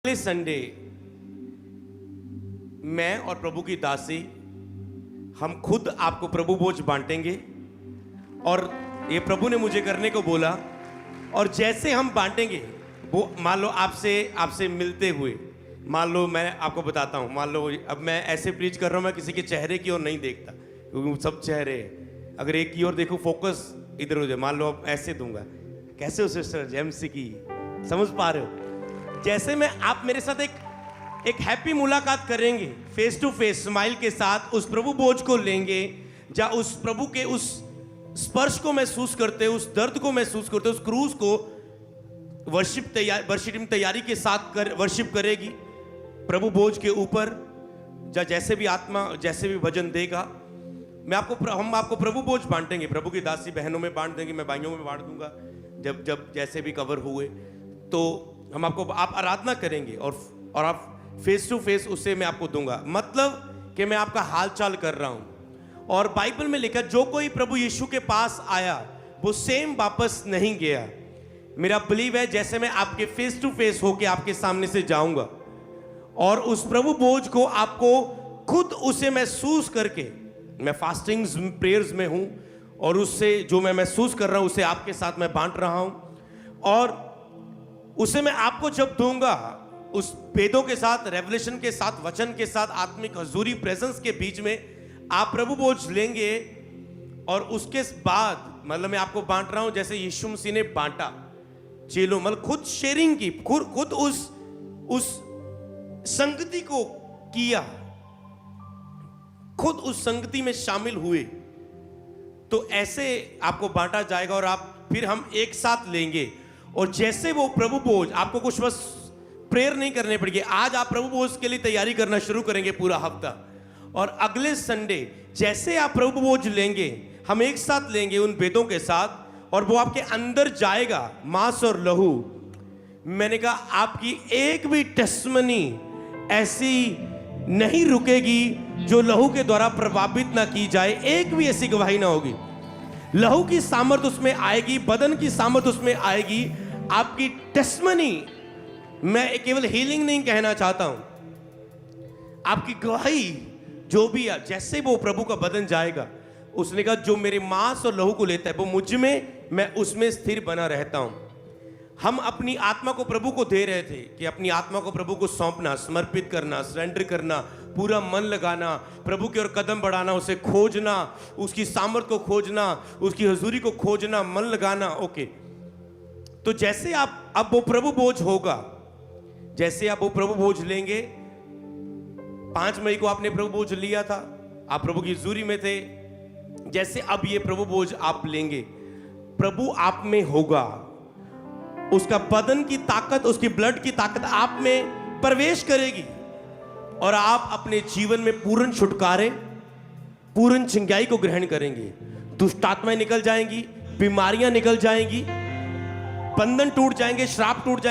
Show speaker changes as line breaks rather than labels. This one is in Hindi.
अगले संडे मैं और प्रभु की दासी हम खुद आपको प्रभु भोज बांटेंगे और ये प्रभु ने मुझे करने को बोला। और जैसे हम बांटेंगे वो मान लो आपसे मिलते हुए, मान लो मैं आपको बताता हूँ, मान लो अब मैं ऐसे प्रीच कर रहा हूँ, मैं किसी के चेहरे की ओर नहीं देखता क्योंकि सब चेहरे हैं। अगर एक की ओर देखो फोकस इधर हो जाए, मान लो अब ऐसे दूंगा, कैसे हो सिस्टर जेम्स की, समझ पा रहे हो? जैसे मैं आप मेरे साथ एक हैप्पी मुलाकात करेंगे, फेस टू फेस स्माइल के साथ उस प्रभु भोज को लेंगे, या उस प्रभु के उस स्पर्श को महसूस करते, उस दर्द को महसूस करते, उस क्रूज को वर्शिप टीम तैयारी के साथ वर्शिप करेगी प्रभु भोज के ऊपर। जैसे भी आत्मा जैसे भी भजन देगा, हम आपको प्रभु भोज बांटेंगे। प्रभु की दासी बहनों में बांट देंगे, मैं भाइयों में बांट दूंगा। जब जैसे भी कवर हुए तो हम आपको, आप आराधना करेंगे और आप फेस टू फेस उससे मैं आपको दूंगा, मतलब कि मैं आपका हाल चाल कर रहा हूं। और बाइबल में लिखा, जो कोई प्रभु यीशु के पास आया वो सेम वापस नहीं गया। मेरा बिलीव है जैसे मैं आपके फेस टू फेस होके आपके सामने से जाऊंगा और उस प्रभु भोज को आपको खुद उसे महसूस करके, मैं फास्टिंग्स प्रेयर्स में हूं और उससे जो मैं महसूस कर रहा हूं उसे आपके साथ मैं बांट रहा हूं, और उसे मैं आपको जब दूंगा उस वेदों के साथ, रेवलेशन के साथ, वचन के साथ, आत्मिक हजूरी प्रेजेंस के बीच में आप प्रभु भोज लेंगे। और उसके बाद मतलब मैं आपको बांट रहा हूं जैसे यीशु मसीह ने बांटा चेलों, मतलब खुद शेयरिंग की, खुद उस संगति को किया, खुद उस संगति में शामिल हुए। तो ऐसे आपको बांटा जाएगा और आप फिर हम एक साथ लेंगे। और जैसे वो प्रभु भोज, आपको कुछ बस प्रेयर नहीं करने पड़ेगी, आज आप प्रभु भोज के लिए तैयारी करना शुरू करेंगे पूरा हफ्ता। और अगले संडे जैसे आप प्रभु भोज लेंगे, हम एक साथ लेंगे उन वेदों के साथ, और वो आपके अंदर जाएगा मांस और लहू। मैंने कहा आपकी एक भी टेस्टमनी ऐसी नहीं रुकेगी जो लहू के द्वारा प्रभावित ना की जाए, एक भी ऐसी गवाही ना होगी। लहू की सामर्थ उसमें आएगी, बदन की सामर्थ उसमें आएगी। आपकी टेस्टमनी, मैं केवल हीलिंग नहीं कहना चाहता हूं, आपकी गवाही जो भी है, जैसे वो प्रभु का बदन जाएगा, उसने कहा जो मेरे मांस और लहू को लेता है वो मुझ में, मैं उसमें स्थिर बना रहता हूं। हम अपनी आत्मा को प्रभु को दे रहे थे कि अपनी आत्मा को प्रभु को सौंपना, समर्पित करना, सरेंडर करना, पूरा मन लगाना, प्रभु की ओर कदम बढ़ाना, उसे खोजना, उसकी सामर्थ को खोजना, उसकी हजूरी को खोजना, मन लगाना। ओके, तो जैसे आप अब वो प्रभु भोज होगा, जैसे आप वो प्रभु भोज लेंगे, 5 मई को आपने प्रभु भोज लिया था, आप प्रभु की हजूरी में थे। जैसे अब ये प्रभु भोज आप लेंगे, प्रभु आप में होगा, उसका बदन की ताकत, उसकी ब्लड की ताकत आप में प्रवेश करेगी और आप अपने जीवन में पूर्ण छुटकारे, पूर्ण चंगाई को ग्रहण करेंगे। दुष्ट आत्माएं निकल जाएंगी, बीमारियां निकल जाएंगी, बंधन टूट जाएंगे, श्राप टूट जाएंगे।